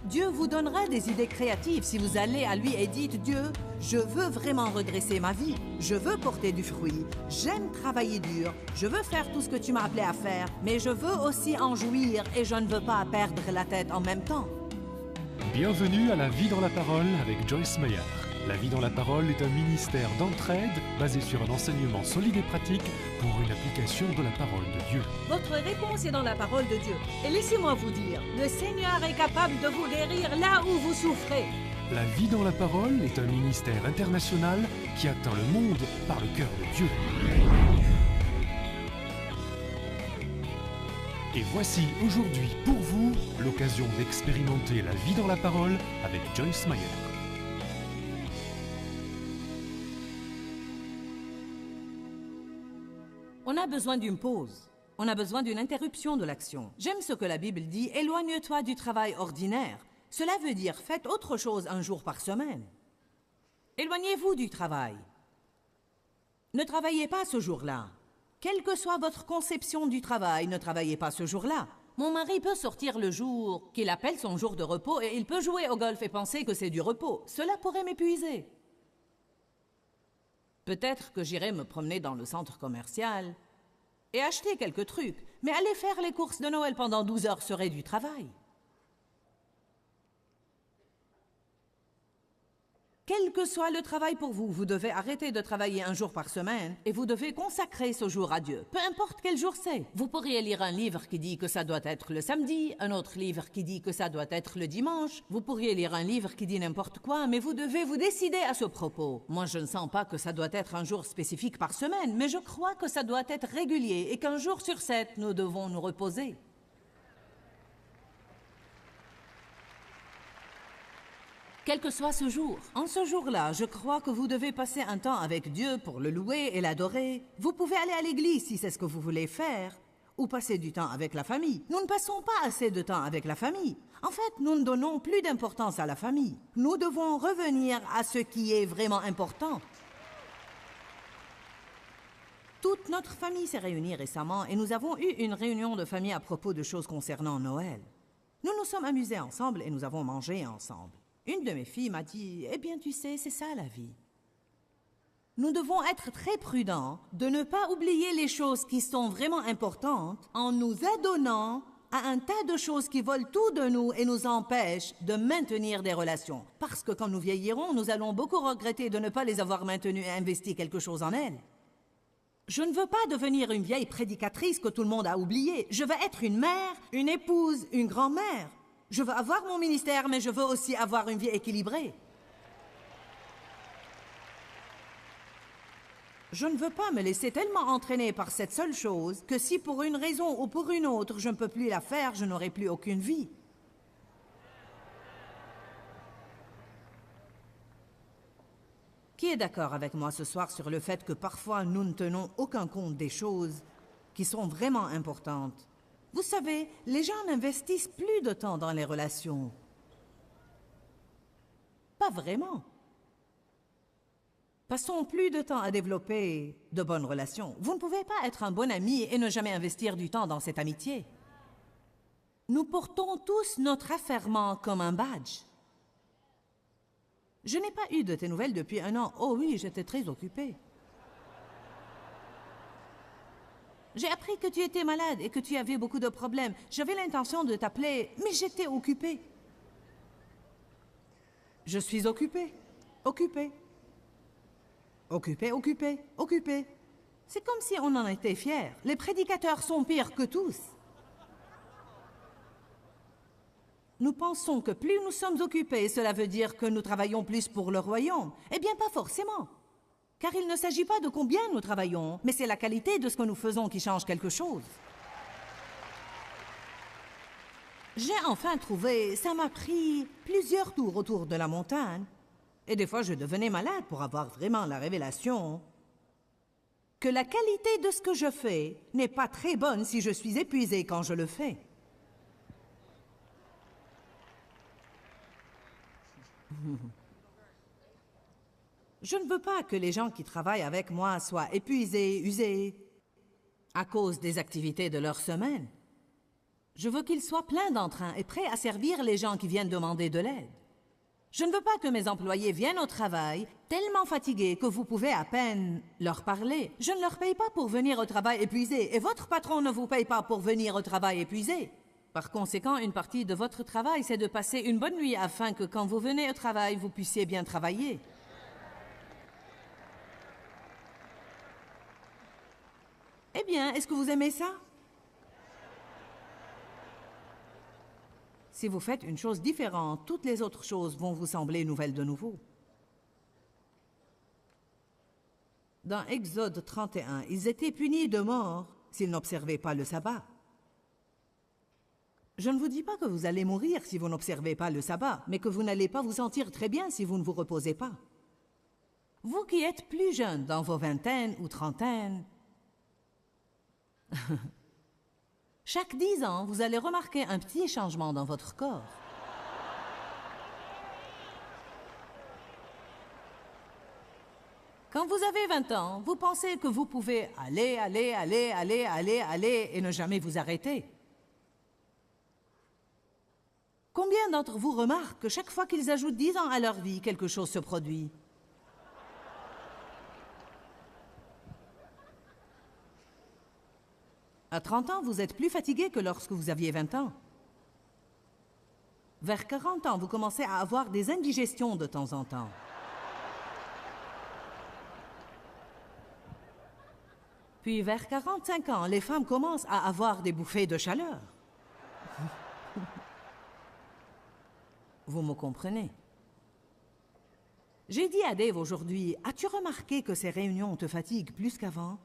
Dieu vous donnera des idées créatives si vous allez à lui et dites « Dieu, je veux vraiment redresser ma vie. Je veux porter du fruit. J'aime travailler dur. Je veux faire tout ce que tu m'as appelé à faire. Mais je veux aussi en jouir et je ne veux pas perdre la tête en même temps. » Bienvenue à La Vie dans la Parole avec Joyce Meyer. La Vie dans la Parole est un ministère d'entraide basé sur un enseignement solide et pratique pour une application de la parole de Dieu. Votre réponse est dans la parole de Dieu. Et laissez-moi vous dire, le Seigneur est capable de vous guérir là où vous souffrez. La Vie dans la Parole est un ministère international qui atteint le monde par le cœur de Dieu. Et voici aujourd'hui pour vous l'occasion d'expérimenter la vie dans la parole avec Joyce Meyer. On a besoin d'une pause. On a besoin d'une interruption de l'action. J'aime ce que la Bible dit, « Éloigne-toi du travail ordinaire ». Cela veut dire, faites autre chose un jour par semaine. Éloignez-vous du travail. Ne travaillez pas ce jour-là. Quelle que soit votre conception du travail, ne travaillez pas ce jour-là. Mon mari peut sortir le jour qu'il appelle son jour de repos et il peut jouer au golf et penser que c'est du repos. Cela pourrait m'épuiser. Peut-être que j'irai me promener dans le centre commercial et acheter quelques trucs, mais aller faire les courses de Noël pendant 12 heures serait du travail. Quel que soit le travail pour vous, vous devez arrêter de travailler un jour par semaine et vous devez consacrer ce jour à Dieu, peu importe quel jour c'est. Vous pourriez lire un livre qui dit que ça doit être le samedi, un autre livre qui dit que ça doit être le dimanche. Vous pourriez lire un livre qui dit n'importe quoi, mais vous devez vous décider à ce propos. Moi, je ne sens pas que ça doit être un jour spécifique par semaine, mais je crois que ça doit être régulier et qu'un jour sur 7, nous devons nous reposer. Quel que soit ce jour. En ce jour-là, je crois que vous devez passer un temps avec Dieu pour le louer et l'adorer. Vous pouvez aller à l'église si c'est ce que vous voulez faire, ou passer du temps avec la famille. Nous ne passons pas assez de temps avec la famille. En fait, nous ne donnons plus d'importance à la famille. Nous devons revenir à ce qui est vraiment important. Toute notre famille s'est réunie récemment et nous avons eu une réunion de famille à propos de choses concernant Noël. Nous nous sommes amusés ensemble et nous avons mangé ensemble. Une de mes filles m'a dit « Eh bien, tu sais, c'est ça la vie. » Nous devons être très prudents de ne pas oublier les choses qui sont vraiment importantes en nous adonnant à un tas de choses qui volent tout de nous et nous empêchent de maintenir des relations. Parce que quand nous vieillirons, nous allons beaucoup regretter de ne pas les avoir maintenues et investi quelque chose en elles. Je ne veux pas devenir une vieille prédicatrice que tout le monde a oubliée. Je veux être une mère, une épouse, une grand-mère. Je veux avoir mon ministère, mais je veux aussi avoir une vie équilibrée. Je ne veux pas me laisser tellement entraîner par cette seule chose que si pour une raison ou pour une autre, je ne peux plus la faire, je n'aurai plus aucune vie. Qui est d'accord avec moi ce soir sur le fait que parfois nous ne tenons aucun compte des choses qui sont vraiment importantes? Vous savez, les gens n'investissent plus de temps dans les relations. Pas vraiment. Passons plus de temps à développer de bonnes relations. Vous ne pouvez pas être un bon ami et ne jamais investir du temps dans cette amitié. Nous portons tous notre affairement comme un badge. Je n'ai pas eu de tes nouvelles depuis 1 an. Oh oui, j'étais très occupée. J'ai appris que tu étais malade et que tu avais beaucoup de problèmes. J'avais l'intention de t'appeler, mais j'étais occupée. Je suis occupée. Occupée. Occupée, occupée, occupée. C'est comme si on en était fiers. Les prédicateurs sont pires que tous. Nous pensons que plus nous sommes occupés, cela veut dire que nous travaillons plus pour le royaume. Eh bien, pas forcément. Car il ne s'agit pas de combien nous travaillons, mais c'est la qualité de ce que nous faisons qui change quelque chose. J'ai enfin trouvé, ça m'a pris plusieurs tours autour de la montagne, et des fois je devenais malade pour avoir vraiment la révélation que la qualité de ce que je fais n'est pas très bonne si je suis épuisée quand je le fais. Je ne veux pas que les gens qui travaillent avec moi soient épuisés, usés, à cause des activités de leur semaine. Je veux qu'il soit plein d'entrain et prêt à servir les gens qui viennent demander de l'aide. Je ne veux pas que mes employés viennent au travail tellement fatigués que vous pouvez à peine leur parler. Je ne leur paye pas pour venir au travail épuisé et votre patron ne vous paye pas pour venir au travail épuisé. Par conséquent, une partie de votre travail, c'est de passer une bonne nuit afin que quand vous venez au travail, vous puissiez bien travailler. Eh bien, est-ce que vous aimez ça? Si vous faites une chose différente, toutes les autres choses vont vous sembler nouvelles de nouveau. Dans Exode 31, ils étaient punis de mort s'ils n'observaient pas le sabbat. Je ne vous dis pas que vous allez mourir si vous n'observez pas le sabbat, mais que vous n'allez pas vous sentir très bien si vous ne vous reposez pas. Vous qui êtes plus jeunes, dans vos vingtaines ou trentaines, chaque 10 ans, vous allez remarquer un petit changement dans votre corps. Quand vous avez 20 ans, vous pensez que vous pouvez aller et ne jamais vous arrêter. Combien d'entre vous remarquent que chaque fois qu'ils ajoutent 10 ans à leur vie, quelque chose se produit? À 30 ans, vous êtes plus fatigué que lorsque vous aviez 20 ans. Vers 40 ans, vous commencez à avoir des indigestions de temps en temps. Puis vers 45 ans, les femmes commencent à avoir des bouffées de chaleur. Vous me comprenez? J'ai dit à Dave aujourd'hui, « As-tu remarqué que ces réunions te fatiguent plus qu'avant? »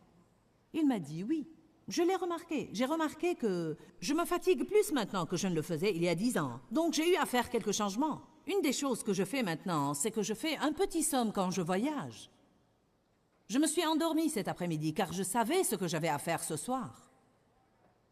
Il m'a dit « Oui. » Je l'ai remarqué. J'ai remarqué que je me fatigue plus maintenant que je ne le faisais il y a 10 ans. Donc j'ai eu à faire quelques changements. Une des choses que je fais maintenant, c'est que je fais un petit somme quand je voyage. Je me suis endormie cet après-midi car je savais ce que j'avais à faire ce soir.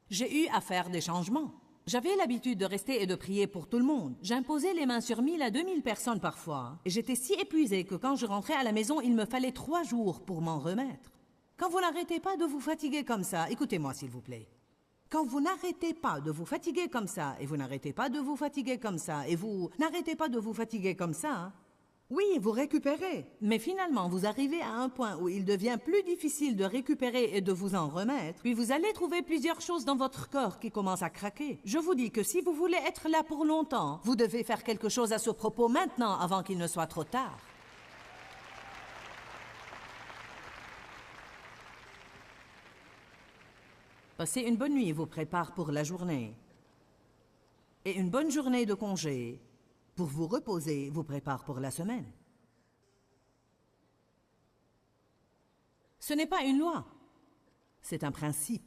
J'ai eu à faire des changements. J'avais l'habitude de rester et de prier pour tout le monde. J'imposais les mains sur 1000 à 2000 personnes parfois. Et j'étais si épuisée que quand je rentrais à la maison, il me fallait 3 jours pour m'en remettre. Quand vous n'arrêtez pas de vous fatiguer comme ça, écoutez-moi s'il vous plaît. Quand vous n'arrêtez pas de vous fatiguer comme ça, et vous n'arrêtez pas de vous fatiguer comme ça, et vous n'arrêtez pas de vous fatiguer comme ça, oui, vous récupérez. Mais finalement, vous arrivez à un point où il devient plus difficile de récupérer et de vous en remettre, puis vous allez trouver plusieurs choses dans votre corps qui commencent à craquer. Je vous dis que si vous voulez être là pour longtemps, vous devez faire quelque chose à ce propos maintenant avant qu'il ne soit trop tard. Passer une bonne nuit vous prépare pour la journée. Et une bonne journée de congé, pour vous reposer, vous prépare pour la semaine. Ce n'est pas une loi, c'est un principe.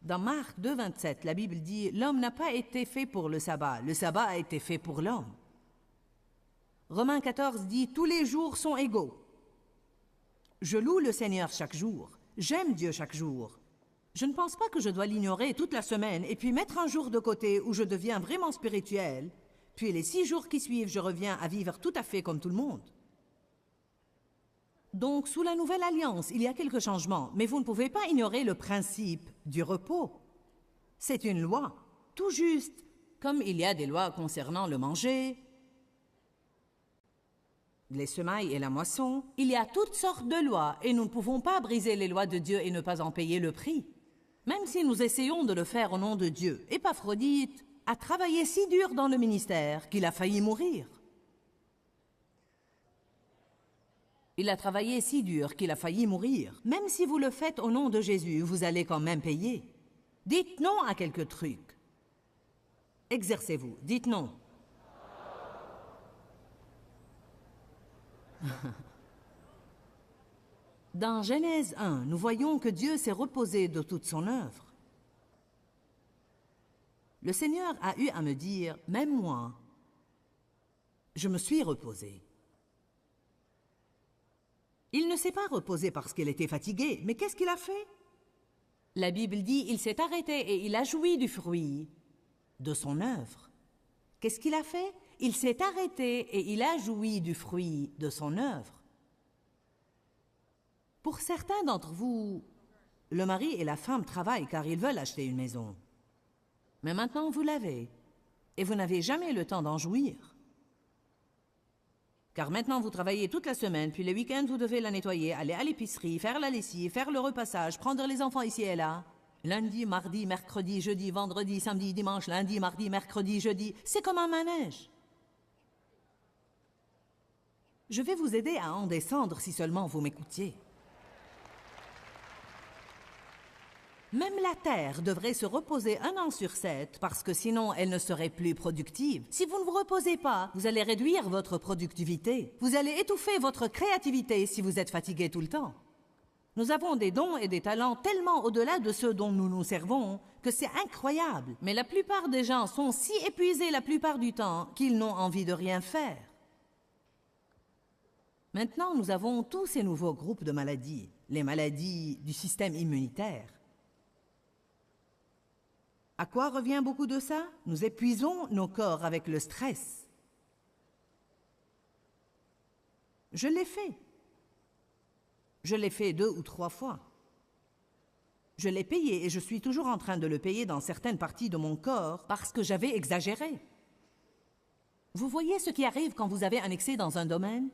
Dans Marc 2, 27, la Bible dit « L'homme n'a pas été fait pour le sabbat a été fait pour l'homme. » Romains 14 dit « Tous les jours sont égaux. » Je loue le Seigneur chaque jour, j'aime Dieu chaque jour. Je ne pense pas que je dois l'ignorer toute la semaine et puis mettre un jour de côté où je deviens vraiment spirituel, puis les 6 jours qui suivent, je reviens à vivre tout à fait comme tout le monde. Donc, sous la nouvelle alliance, il y a quelques changements, mais vous ne pouvez pas ignorer le principe du repos. C'est une loi, tout juste, comme il y a des lois concernant le manger, les semailles et la moisson. Il y a toutes sortes de lois et nous ne pouvons pas briser les lois de Dieu et ne pas en payer le prix. Même si nous essayons de le faire au nom de Dieu. Épaphrodite a travaillé si dur dans le ministère qu'il a failli mourir. Il a travaillé si dur qu'il a failli mourir. Même si vous le faites au nom de Jésus, vous allez quand même payer. Dites non à quelques trucs. Exercez-vous, dites non. Dans Genèse 1, nous voyons que Dieu s'est reposé de toute son œuvre. Le Seigneur a eu à me dire, même moi, je me suis reposé. Il ne s'est pas reposé parce qu'il était fatigué, mais qu'est-ce qu'il a fait? La Bible dit, il s'est arrêté et il a joui du fruit de son œuvre. Qu'est-ce qu'il a fait? Il s'est arrêté et il a joui du fruit de son œuvre. Pour certains d'entre vous, le mari et la femme travaillent car ils veulent acheter une maison. Mais maintenant, vous l'avez. Et vous n'avez jamais le temps d'en jouir. Car maintenant, vous travaillez toute la semaine, puis les week-ends, vous devez la nettoyer, aller à l'épicerie, faire la lessive, faire le repassage, prendre les enfants ici et là. Lundi, mardi, mercredi, jeudi, vendredi, samedi, dimanche, lundi, mardi, mercredi, jeudi. C'est comme un manège. Je vais vous aider à en descendre si seulement vous m'écoutiez. Même la Terre devrait se reposer 1 an sur 7, parce que sinon elle ne serait plus productive. Si vous ne vous reposez pas, vous allez réduire votre productivité. Vous allez étouffer votre créativité si vous êtes fatigué tout le temps. Nous avons des dons et des talents tellement au-delà de ceux dont nous nous servons que c'est incroyable. Mais la plupart des gens sont si épuisés la plupart du temps qu'ils n'ont envie de rien faire. Maintenant, nous avons tous ces nouveaux groupes de maladies, les maladies du système immunitaire. À quoi revient beaucoup de ça? Nous épuisons nos corps avec le stress. Je l'ai fait. Je l'ai fait 2 ou 3 fois. Je l'ai payé et je suis toujours en train de le payer dans certaines parties de mon corps parce que j'avais exagéré. Vous voyez ce qui arrive quand vous avez un excès dans un domaine?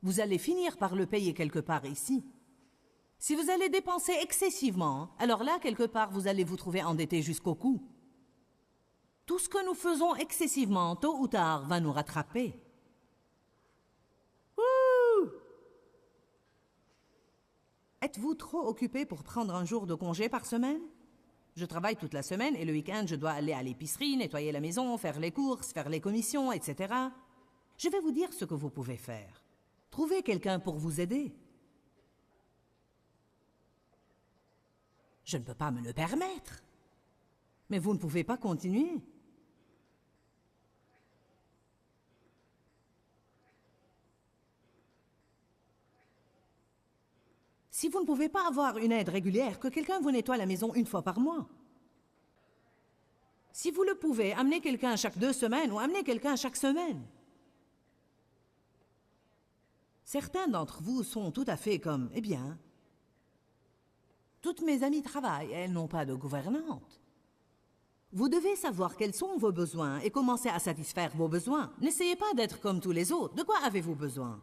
Vous allez finir par le payer quelque part ici. Si vous allez dépenser excessivement, alors là, quelque part, vous allez vous trouver endetté jusqu'au cou. Tout ce que nous faisons excessivement, tôt ou tard, va nous rattraper. Ouh! Êtes-vous trop occupé pour prendre un jour de congé par semaine? Je travaille toute la semaine et le week-end, je dois aller à l'épicerie, nettoyer la maison, faire les courses, faire les commissions, etc. Je vais vous dire ce que vous pouvez faire. Trouvez quelqu'un pour vous aider. Je ne peux pas me le permettre. Mais vous ne pouvez pas continuer. Si vous ne pouvez pas avoir une aide régulière, que quelqu'un vous nettoie la maison 1 fois par mois. Si vous le pouvez, amenez quelqu'un chaque 2 semaines ou amenez quelqu'un chaque semaine. Certains d'entre vous sont tout à fait comme, eh bien, toutes mes amies travaillent et elles n'ont pas de gouvernante. Vous devez savoir quels sont vos besoins et commencer à satisfaire vos besoins. N'essayez pas d'être comme tous les autres. De quoi avez-vous besoin?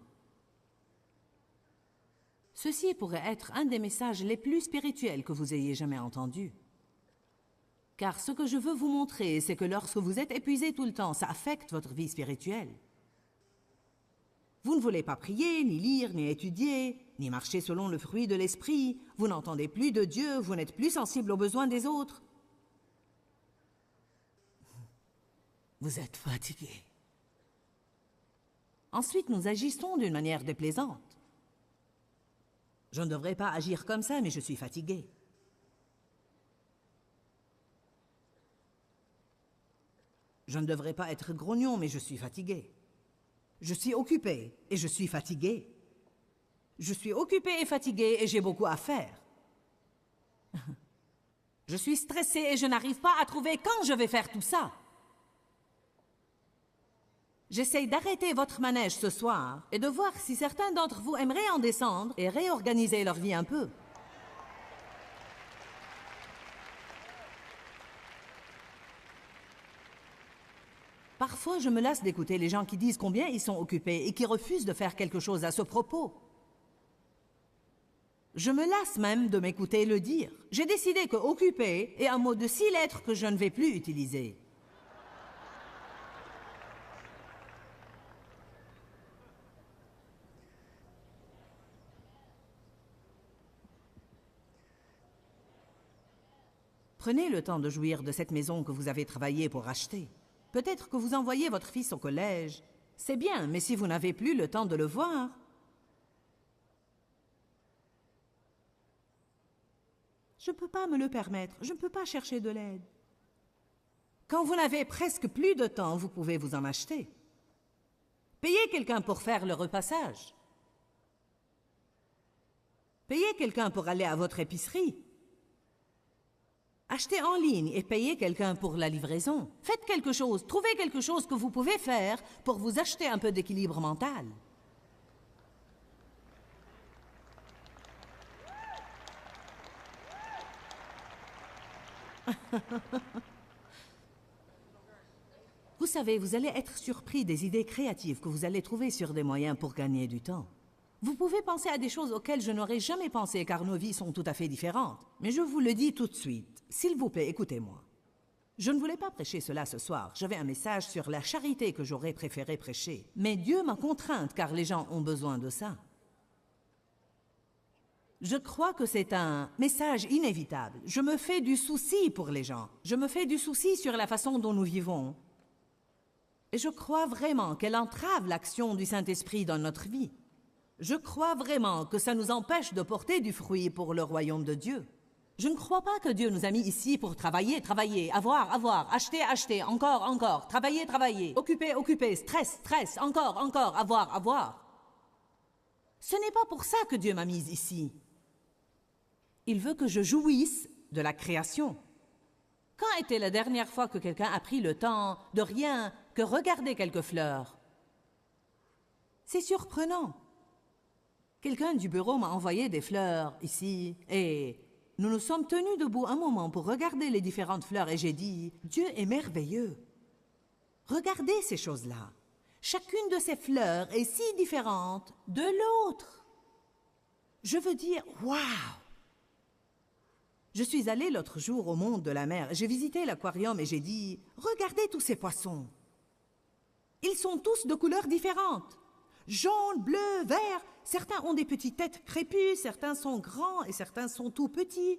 Ceci pourrait être un des messages les plus spirituels que vous ayez jamais entendus. Car ce que je veux vous montrer, c'est que lorsque vous êtes épuisé tout le temps, ça affecte votre vie spirituelle. Vous ne voulez pas prier, ni lire, ni étudier, ni marcher selon le fruit de l'esprit. Vous n'entendez plus de Dieu, vous n'êtes plus sensible aux besoins des autres. Vous êtes fatigué. Ensuite, nous agissons d'une manière déplaisante. Je ne devrais pas agir comme ça, mais je suis fatigué. Je ne devrais pas être grognon, mais je suis fatigué. Je suis occupé et je suis fatigué. Je suis occupé et fatigué et j'ai beaucoup à faire. Je suis stressé et je n'arrive pas à trouver quand je vais faire tout ça. J'essaye d'arrêter votre manège ce soir et de voir si certains d'entre vous aimeraient en descendre et réorganiser leur vie un peu. Parfois, je me lasse d'écouter les gens qui disent combien ils sont occupés et qui refusent de faire quelque chose à ce propos. Je me lasse même de m'écouter le dire. J'ai décidé que « occupé » est un mot de 6 lettres que je ne vais plus utiliser. Prenez le temps de jouir de cette maison que vous avez travaillé pour acheter. Peut-être que vous envoyez votre fils au collège. C'est bien, mais si vous n'avez plus le temps de le voir... Je ne peux pas me le permettre. Je ne peux pas chercher de l'aide. Quand vous n'avez presque plus de temps, vous pouvez vous en acheter. Payez quelqu'un pour faire le repassage. Payez quelqu'un pour aller à votre épicerie. Achetez en ligne et payez quelqu'un pour la livraison. Faites quelque chose, trouvez quelque chose que vous pouvez faire pour vous acheter un peu d'équilibre mental. Vous savez, vous allez être surpris des idées créatives que vous allez trouver sur des moyens pour gagner du temps. Vous pouvez penser à des choses auxquelles je n'aurais jamais pensé car nos vies sont tout à fait différentes. Mais je vous le dis tout de suite, s'il vous plaît, écoutez-moi. Je ne voulais pas prêcher cela ce soir. J'avais un message sur la charité que j'aurais préféré prêcher. Mais Dieu m'a contrainte car les gens ont besoin de ça. Je crois que c'est un message inévitable. Je me fais du souci pour les gens. Je me fais du souci sur la façon dont nous vivons. Et je crois vraiment qu'elle entrave l'action du Saint-Esprit dans notre vie. Je crois vraiment que ça nous empêche de porter du fruit pour le royaume de Dieu. Je ne crois pas que Dieu nous a mis ici pour travailler, travailler, avoir, avoir, acheter, acheter, encore, encore, travailler, travailler, occuper, occuper, stress, stress, encore, encore, avoir, avoir. Ce n'est pas pour ça que Dieu m'a mise ici. Il veut que je jouisse de la création. Quand était la dernière fois que quelqu'un a pris le temps de rien que regarder quelques fleurs? C'est surprenant. Quelqu'un du bureau m'a envoyé des fleurs ici et nous nous sommes tenus debout un moment pour regarder les différentes fleurs et j'ai dit « Dieu est merveilleux. Regardez ces choses-là. Chacune de ces fleurs est si différente de l'autre. Je veux dire « Waouh !» Je suis allée l'autre jour au monde de la mer. J'ai visité l'aquarium et j'ai dit « Regardez tous ces poissons. Ils sont tous de couleurs différentes. Jaune, bleu, vert. Certains ont des petites têtes crépues, certains sont grands et certains sont tout petits. »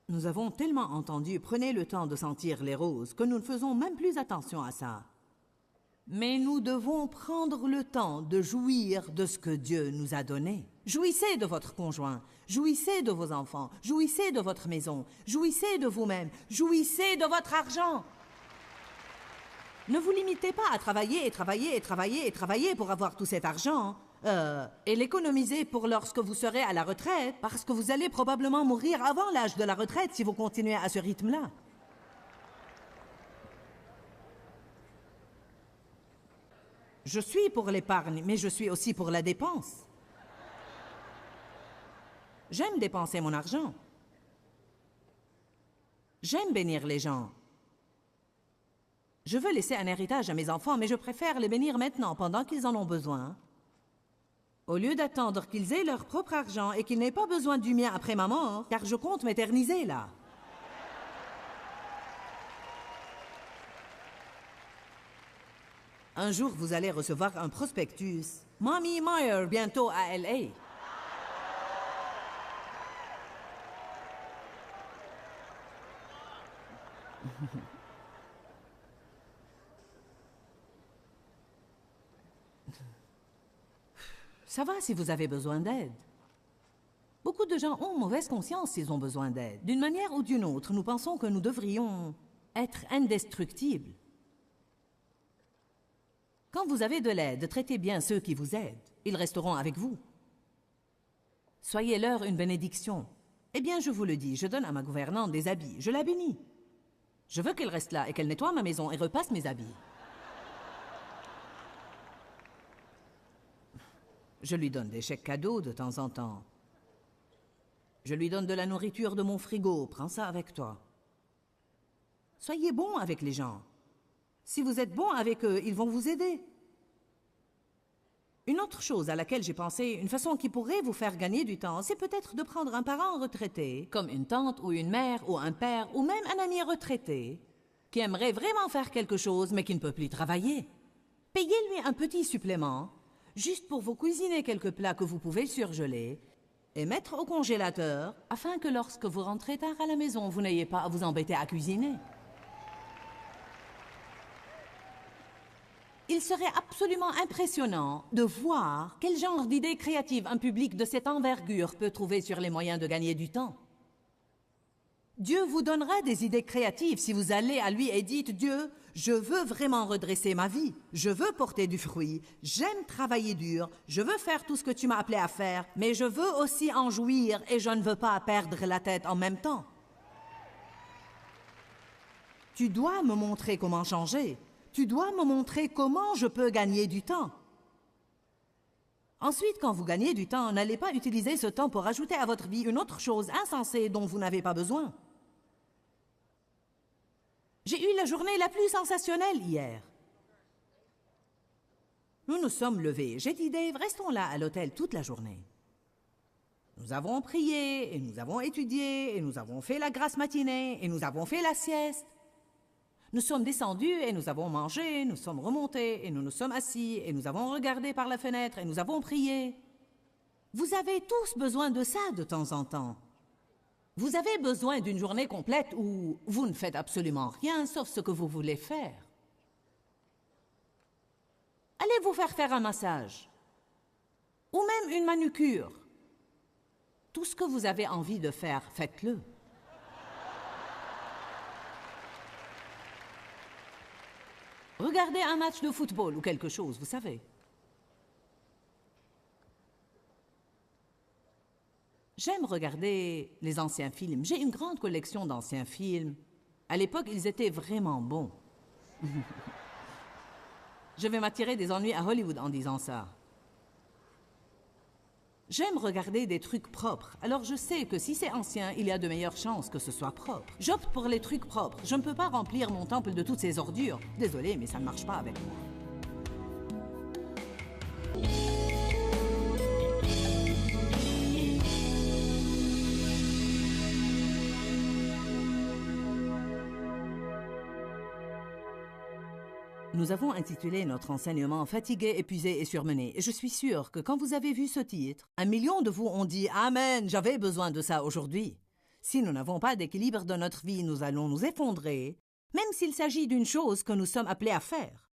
Nous avons tellement entendu « Prenez le temps de sentir les roses » que nous ne faisons même plus attention à ça. Mais nous devons prendre le temps de jouir de ce que Dieu nous a donné. Jouissez de votre conjoint, jouissez de vos enfants, jouissez de votre maison, jouissez de vous-même, jouissez de votre argent. Ne vous limitez pas à travailler et travailler et travailler et travailler pour avoir tout cet argent et l'économiser pour lorsque vous serez à la retraite, parce que vous allez probablement mourir avant l'âge de la retraite si vous continuez à ce rythme-là. Je suis pour l'épargne, mais je suis aussi pour la dépense. J'aime dépenser mon argent. J'aime bénir les gens. Je veux laisser un héritage à mes enfants, mais je préfère les bénir maintenant, pendant qu'ils en ont besoin, au lieu d'attendre qu'ils aient leur propre argent et qu'ils n'aient pas besoin du mien après ma mort, car je compte m'éterniser là. Un jour, vous allez recevoir un prospectus. Mommy Meyer, bientôt à L.A. Ça va si vous avez besoin d'aide. Beaucoup de gens ont mauvaise conscience s'ils ont besoin d'aide. D'une manière ou d'une autre, nous pensons que nous devrions être indestructibles. Quand vous avez de l'aide, traitez bien ceux qui vous aident. Ils resteront avec vous. Soyez-leur une bénédiction. Eh bien, je vous le dis, je donne à ma gouvernante des habits. Je la bénis. Je veux qu'elle reste là et qu'elle nettoie ma maison et repasse mes habits. Je lui donne des chèques cadeaux de temps en temps. Je lui donne de la nourriture de mon frigo. Prends ça avec toi. Soyez bon avec les gens. Si vous êtes bon avec eux, ils vont vous aider. Une autre chose à laquelle j'ai pensé, une façon qui pourrait vous faire gagner du temps, c'est peut-être de prendre un parent retraité, comme une tante ou une mère ou un père ou même un ami retraité, qui aimerait vraiment faire quelque chose mais qui ne peut plus travailler. Payez-lui un petit supplément, juste pour vous cuisiner quelques plats que vous pouvez surgeler et mettre au congélateur, afin que lorsque vous rentrez tard à la maison, vous n'ayez pas à vous embêter à cuisiner. Il serait absolument impressionnant de voir quel genre d'idées créatives un public de cette envergure peut trouver sur les moyens de gagner du temps. Dieu vous donnera des idées créatives si vous allez à lui et dites « Dieu, je veux vraiment redresser ma vie, je veux porter du fruit, j'aime travailler dur, je veux faire tout ce que tu m'as appelé à faire, mais je veux aussi en jouir et je ne veux pas perdre la tête en même temps. Tu dois me montrer comment changer. Tu dois me montrer comment je peux gagner du temps. » Ensuite, quand vous gagnez du temps, n'allez pas utiliser ce temps pour ajouter à votre vie une autre chose insensée dont vous n'avez pas besoin. J'ai eu la journée la plus sensationnelle hier. Nous nous sommes levés. J'ai dit, Dave, restons là à l'hôtel toute la journée. Nous avons prié, et nous avons étudié, et nous avons fait la grasse matinée, et nous avons fait la sieste. Nous sommes descendus, et nous avons mangé, nous sommes remontés, et nous nous sommes assis, et nous avons regardé par la fenêtre, et nous avons prié. Vous avez tous besoin de ça de temps en temps. Vous avez besoin d'une journée complète où vous ne faites absolument rien sauf ce que vous voulez faire. Allez vous faire un massage. Ou même une manucure. Tout ce que vous avez envie de faire, faites-le. Regardez un match de football ou quelque chose, vous savez. J'aime regarder les anciens films. J'ai une grande collection d'anciens films. À l'époque, ils étaient vraiment bons. Je vais m'attirer des ennuis à Hollywood en disant ça. J'aime regarder des trucs propres. Alors je sais que si c'est ancien, il y a de meilleures chances que ce soit propre. J'opte pour les trucs propres. Je ne peux pas remplir mon temple de toutes ces ordures. Désolé, mais ça ne marche pas avec moi. Nous avons intitulé notre enseignement « Fatigué, épuisé et surmené ». Et je suis sûre que quand vous avez vu ce titre, 1 million de vous ont dit « Amen, j'avais besoin de ça aujourd'hui ». Si nous n'avons pas d'équilibre dans notre vie, nous allons nous effondrer, même s'il s'agit d'une chose que nous sommes appelés à faire.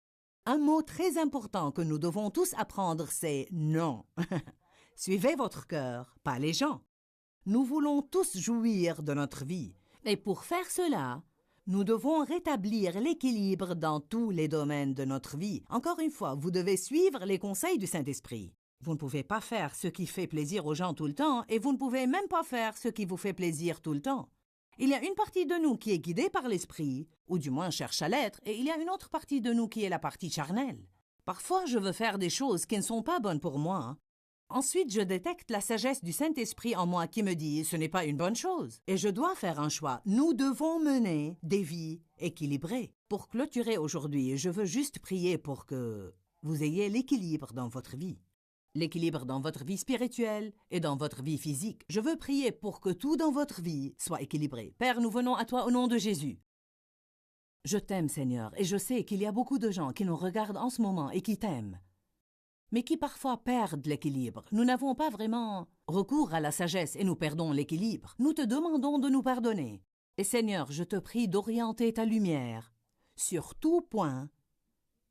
Un mot très important que nous devons tous apprendre, c'est « non ». Suivez votre cœur, pas les gens. Nous voulons tous jouir de notre vie. Et pour faire cela, nous devons rétablir l'équilibre dans tous les domaines de notre vie. Encore une fois, vous devez suivre les conseils du Saint-Esprit. Vous ne pouvez pas faire ce qui fait plaisir aux gens tout le temps et vous ne pouvez même pas faire ce qui vous fait plaisir tout le temps. Il y a une partie de nous qui est guidée par l'Esprit, ou du moins cherche à l'être, et il y a une autre partie de nous qui est la partie charnelle. Parfois, je veux faire des choses qui ne sont pas bonnes pour moi. Ensuite, je détecte la sagesse du Saint-Esprit en moi qui me dit « ce n'est pas une bonne chose » et je dois faire un choix. Nous devons mener des vies équilibrées. Pour clôturer aujourd'hui, je veux juste prier pour que vous ayez l'équilibre dans votre vie. L'équilibre dans votre vie spirituelle et dans votre vie physique. Je veux prier pour que tout dans votre vie soit équilibré. Père, nous venons à toi au nom de Jésus. Je t'aime, Seigneur, et je sais qu'il y a beaucoup de gens qui nous regardent en ce moment et qui t'aiment, mais qui parfois perdent l'équilibre. Nous n'avons pas vraiment recours à la sagesse et nous perdons l'équilibre. Nous te demandons de nous pardonner. Et Seigneur, je te prie d'orienter ta lumière sur tout point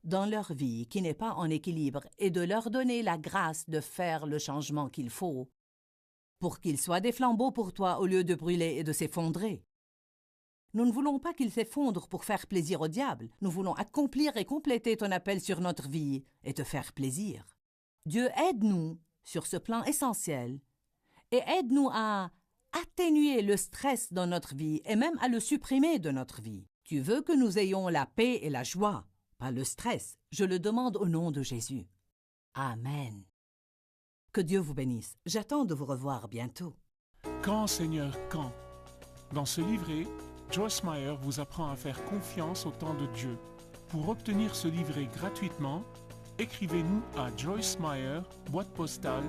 dans leur vie qui n'est pas en équilibre et de leur donner la grâce de faire le changement qu'il faut pour qu'ils soient des flambeaux pour toi au lieu de brûler et de s'effondrer. Nous ne voulons pas qu'ils s'effondrent pour faire plaisir au diable. Nous voulons accomplir et compléter ton appel sur notre vie et te faire plaisir. Dieu, aide-nous sur ce plan essentiel et aide-nous à atténuer le stress dans notre vie et même à le supprimer de notre vie. Tu veux que nous ayons la paix et la joie, pas le stress. Je le demande au nom de Jésus. Amen. Que Dieu vous bénisse. J'attends de vous revoir bientôt. Quand, Seigneur, quand? Dans ce livret, Joyce Meyer vous apprend à faire confiance au temps de Dieu. Pour obtenir ce livret gratuitement, écrivez-nous à Joyce Meyer, boîte postale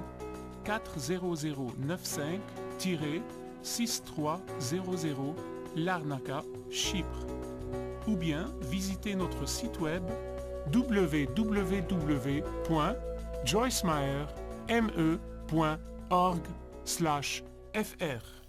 40095-6300, Larnaca, Chypre. Ou bien visitez notre site web www.joycemeyer.org/fr.